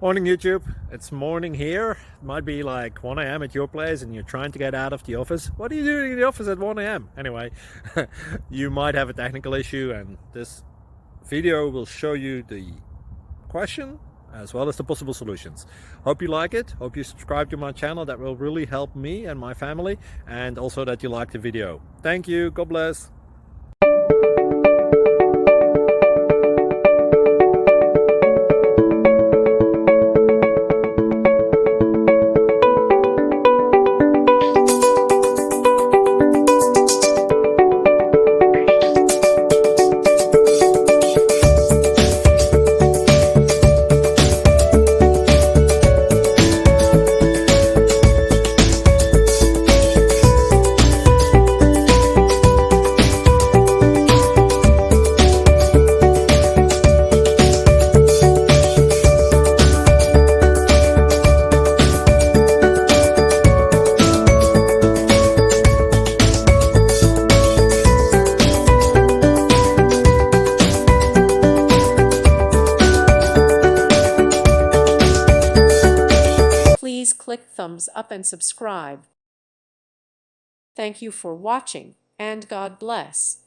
Morning YouTube, it's morning here. It might be like 1 a.m. at your place and you're trying to get out of the office. What are you doing in the office at 1 a.m.? Anyway, you might have a technical issue and this video will show you the question as well as the possible solutions. Hope you like it, hope you subscribe to my channel. That will really help me and my family, and also that you like the video. Thank you, God bless. Please click thumbs up and subscribe. Thank you for watching, and God bless.